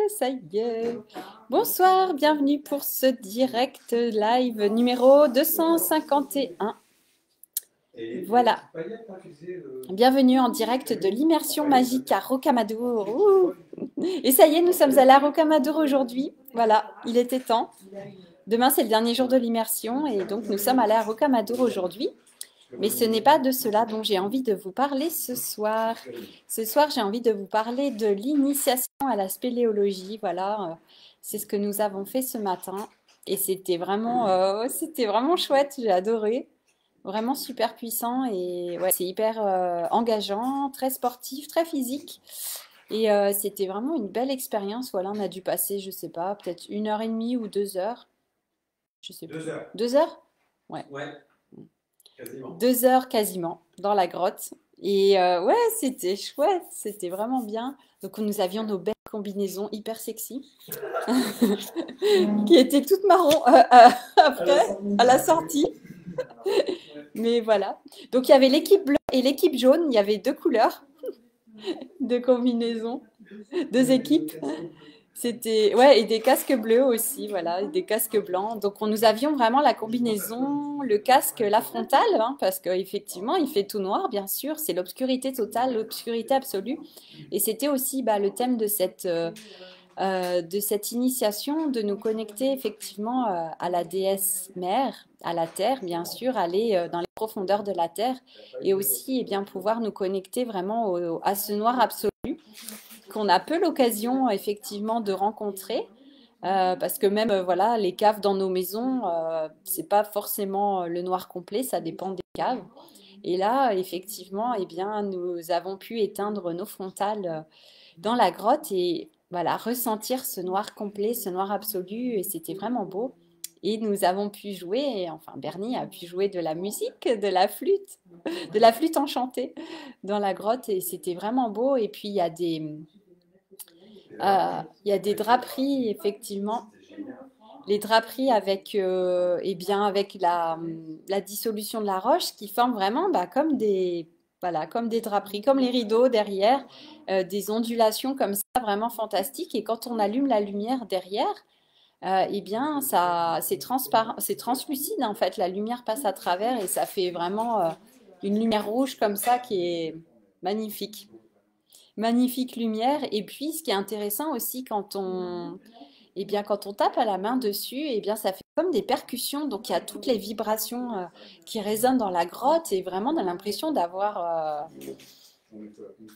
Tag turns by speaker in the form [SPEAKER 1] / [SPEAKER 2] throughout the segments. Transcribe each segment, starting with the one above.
[SPEAKER 1] Ça y est. Bonsoir, bienvenue pour ce direct live numéro 251. Voilà. Bienvenue en direct de l'immersion magique à Rocamadour. Ouh. Et ça y est, nous sommes allés à Rocamadour aujourd'hui. Voilà, il était temps. Demain, c'est le dernier jour de l'immersion et donc nous sommes allés à Rocamadour aujourd'hui. Mais ce n'est pas de cela dont j'ai envie de vous parler ce soir. Ce soir, j'ai envie de vous parler de l'initiation à la spéléologie. Voilà, c'est ce que nous avons fait ce matin. Et c'était vraiment chouette, j'ai adoré. Vraiment super puissant et ouais, c'est hyper engageant, très sportif, très physique. Et c'était vraiment une belle expérience. Voilà, on a dû passer, je sais pas, peut-être 1 heure et demie ou 2 heures. Je sais plus.
[SPEAKER 2] 2 heures.
[SPEAKER 1] 2 heures? Ouais.
[SPEAKER 2] Ouais, quasiment.
[SPEAKER 1] 2 heures quasiment dans la grotte. Et ouais, c'était chouette, c'était vraiment bien. Donc nous avions nos belles combinaisons hyper sexy qui étaient toutes marron après, à la sortie. Mais voilà. Donc il y avait l'équipe bleue et l'équipe jaune, il y avait deux couleurs de combinaisons, deux équipes. C'était ouais et des casques bleus aussi, voilà, et des casques blancs. Donc nous avions vraiment la combinaison, le casque, la frontale, hein, parce qu'effectivement il fait tout noir, bien sûr, c'est l'obscurité totale, l'obscurité absolue. Et c'était aussi bah, le thème de cette initiation, de nous connecter effectivement à la déesse mère, à la terre, bien sûr, aller dans les profondeurs de la terre, et aussi eh bien pouvoir nous connecter vraiment à ce noir absolu qu'on a peu l'occasion effectivement de rencontrer. Parce que même voilà, les caves dans nos maisons, c'est pas forcément le noir complet, ça dépend des caves. Et là, effectivement, eh bien, nous avons pu éteindre nos frontales dans la grotte et voilà, ressentir ce noir complet, ce noir absolu, et c'était vraiment beau. Et nous avons pu jouer, et enfin Bernie a pu jouer de la musique, de la flûte enchantée dans la grotte, et c'était vraiment beau. Et puis il y a des draperies, effectivement. Les draperies avec, eh bien, avec la dissolution de la roche qui forment vraiment bah, voilà, comme des draperies, comme les rideaux derrière, des ondulations comme ça, vraiment fantastiques. Et quand on allume la lumière derrière, eh bien, c'est transparent, c'est translucide en fait. La lumière passe à travers et ça fait vraiment une lumière rouge comme ça qui est magnifique. Magnifique lumière. Et puis, ce qui est intéressant aussi eh bien, quand on tape à la main dessus, eh bien, ça fait comme des percussions. Donc, il y a toutes les vibrations qui résonnent dans la grotte et vraiment, on a l'impression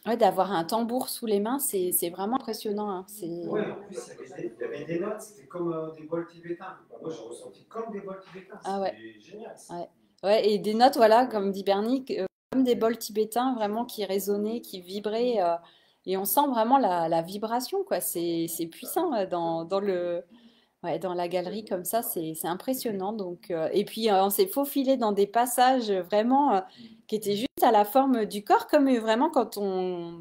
[SPEAKER 1] ouais, d'avoir un tambour sous les mains. C'est vraiment impressionnant, hein.
[SPEAKER 2] Ouais, en plus, il y avait des notes, c'était comme des bols tibétains. Bah, moi, j'ai ressenti comme des bols tibétains.
[SPEAKER 1] Ah ouais,
[SPEAKER 2] C'était génial.
[SPEAKER 1] ouais. Ouais, et des notes, voilà, comme dit Bernie, comme des bols tibétains, vraiment qui résonnaient, qui vibraient. Et on sent vraiment la vibration, quoi. C'est puissant ouais, dans la galerie comme ça, c'est impressionnant. Donc, et puis on s'est faufilé dans des passages vraiment qui étaient juste à la forme du corps, comme vraiment quand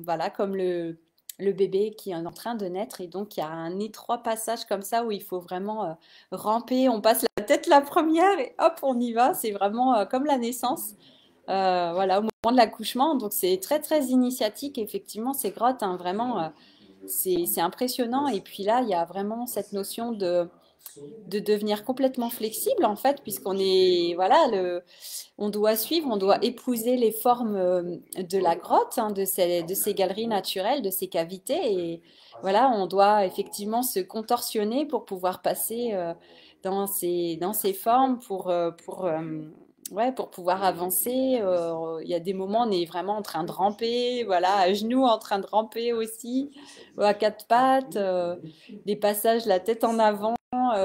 [SPEAKER 1] voilà, comme le bébé qui est en train de naître. Et donc il y a un étroit passage comme ça où il faut vraiment ramper. On passe la tête la première et hop, on y va. C'est vraiment comme la naissance. Voilà, au moment de l'accouchement. Donc c'est très très initiatique. Effectivement, ces grottes, hein, vraiment. C'est impressionnant. Et puis là, il y a vraiment cette notion de devenir complètement flexible, en fait, puisqu'on est, voilà, on doit suivre, on doit épouser les formes de la grotte, hein, de ces galeries naturelles, de ces cavités. Et voilà, on doit effectivement se contorsionner pour pouvoir passer dans ces formes, ouais, pour pouvoir avancer. Il y a des moments, on est vraiment en train de ramper, voilà, à genoux, en train de ramper aussi, à quatre pattes, des passages la tête en avant,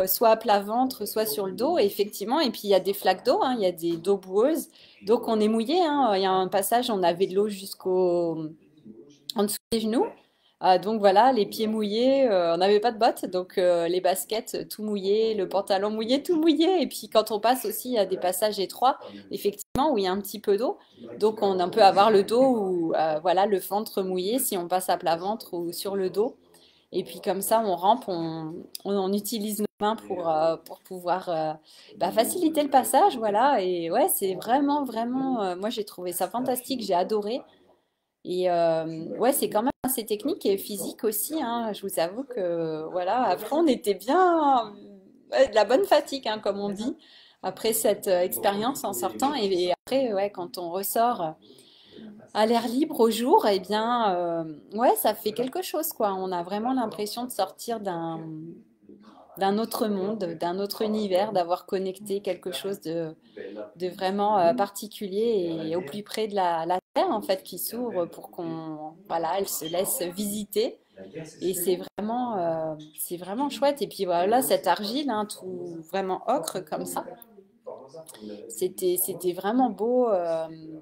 [SPEAKER 1] soit à plat ventre, soit sur le dos, et effectivement. Et puis il y a des flaques d'eau, hein, il y a des d'eau boueuses, donc on est mouillé, hein. Il y a un passage, on avait de l'eau jusqu'au en dessous des genoux. Donc voilà, les pieds mouillés, on n'avait pas de bottes, donc les baskets tout mouillées, le pantalon mouillé, tout mouillé. Et puis quand on passe aussi, il y a des passages étroits, effectivement, où il y a un petit peu d'eau. Donc on peut avoir le dos ou voilà, le ventre mouillé si on passe à plat ventre ou sur le dos. Et puis comme ça, on rampe, on utilise nos mains pour pouvoir bah, faciliter le passage, voilà. Et ouais, c'est vraiment, vraiment, moi j'ai trouvé ça fantastique, j'ai adoré. Et ouais, c'est quand même assez technique et physique aussi, hein. Je vous avoue que voilà, après on était bien, ouais, de la bonne fatigue, hein, comme on dit, après cette expérience en sortant. Et après, ouais, quand on ressort à l'air libre au jour, eh bien, ouais, ça fait quelque chose, quoi. On a vraiment l'impression de sortir d'un autre monde, d'un autre univers, d'avoir connecté quelque chose de vraiment particulier et au plus près de la terre, en fait, qui s'ouvre pour qu'on, voilà, elle se laisse visiter. Et c'est vraiment chouette. Et puis voilà, cette argile, hein, tout vraiment ocre comme ça. C'était vraiment beau,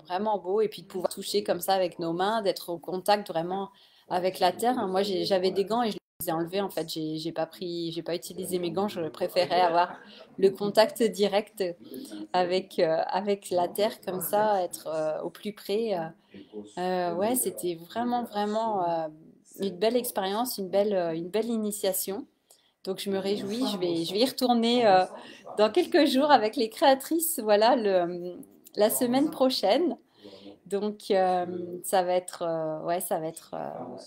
[SPEAKER 1] vraiment beau. Et puis de pouvoir toucher comme ça avec nos mains, d'être au contact vraiment avec la terre, hein. Moi, j'avais des gants et je les ai enlevés. En fait, j'ai pas utilisé mes gants. Je préférais avoir le contact direct avec la terre comme ça, être au plus près. Ouais, c'était vraiment, vraiment une belle expérience, une belle initiation. Donc je me réjouis, je vais y retourner dans quelques jours avec les créatrices, voilà, la semaine prochaine. Donc ça va être, ouais, ça va être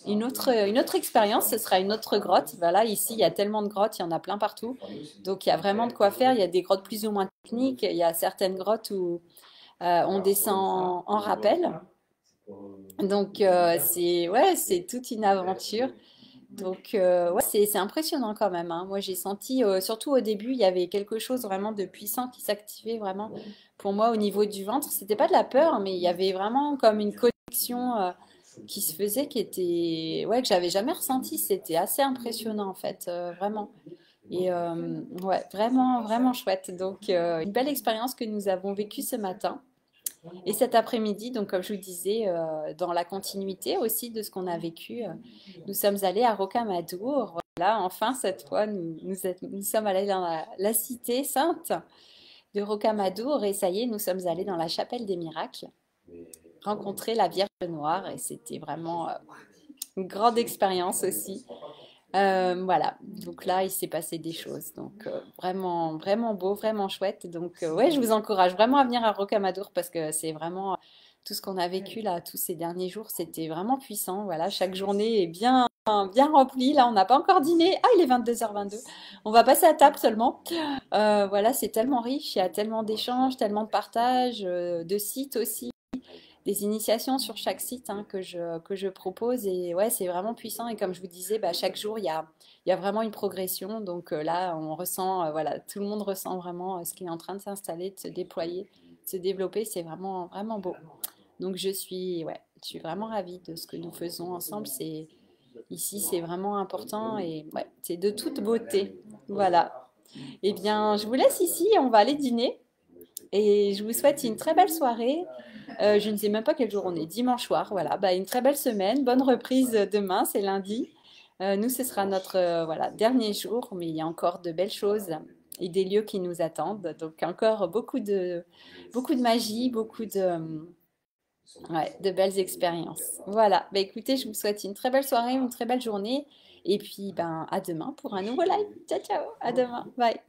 [SPEAKER 1] une autre expérience. Ce sera une autre grotte. Voilà, ici il y a tellement de grottes, il y en a plein partout. Donc il y a vraiment de quoi faire. Il y a des grottes plus ou moins techniques. Il y a certaines grottes où on descend en rappel. Donc c'est ouais, c'est toute une aventure. Donc ouais, c'est impressionnant quand même, hein. Moi j'ai senti, surtout au début, il y avait quelque chose vraiment de puissant qui s'activait vraiment pour moi au niveau du ventre. C'était pas de la peur, mais il y avait vraiment comme une connexion qui se faisait, qui était ouais, que j'avais jamais ressenti. C'était assez impressionnant en fait, vraiment. Et ouais, vraiment vraiment chouette. Donc une belle expérience que nous avons vécue ce matin. Et cet après-midi, donc comme je vous disais, dans la continuité aussi de ce qu'on a vécu, nous sommes allés à Rocamadour. Voilà, enfin cette fois, nous sommes allés dans la cité sainte de Rocamadour et ça y est, nous sommes allés dans la chapelle des miracles, rencontrer la Vierge Noire et c'était vraiment une grande expérience aussi. Voilà, donc là, il s'est passé des choses. Donc, vraiment, vraiment beau, vraiment chouette. Donc, ouais, je vous encourage vraiment à venir à Rocamadour parce que c'est vraiment tout ce qu'on a vécu là, tous ces derniers jours, c'était vraiment puissant. Voilà, chaque journée est bien, bien remplie. Là, on n'a pas encore dîné. Ah, il est 22h22. On va passer à table seulement. Voilà, c'est tellement riche, il y a tellement d'échanges, tellement de partages, de sites aussi des initiations sur chaque site hein, que je propose. Et ouais, c'est vraiment puissant. Et comme je vous disais, bah, chaque jour, il y a vraiment une progression. Donc là, on ressent, voilà, tout le monde ressent vraiment ce qui est en train de s'installer, de se déployer, de se développer. C'est vraiment, vraiment beau. Donc ouais, je suis vraiment ravie de ce que nous faisons ensemble. Ici, c'est vraiment important et ouais, c'est de toute beauté. Voilà. Eh bien, je vous laisse ici. On va aller dîner. Et je vous souhaite une très belle soirée. Je ne sais même pas quel jour on est, dimanche soir. Voilà, bah, une très belle semaine. Bonne reprise demain, c'est lundi. Nous, ce sera notre voilà, dernier jour, mais il y a encore de belles choses et des lieux qui nous attendent. Donc encore beaucoup de magie, ouais, de belles expériences. Voilà, bah, écoutez, je vous souhaite une très belle soirée, une très belle journée. Et puis ben, à demain pour un nouveau live. Ciao, ciao, à demain. Bye.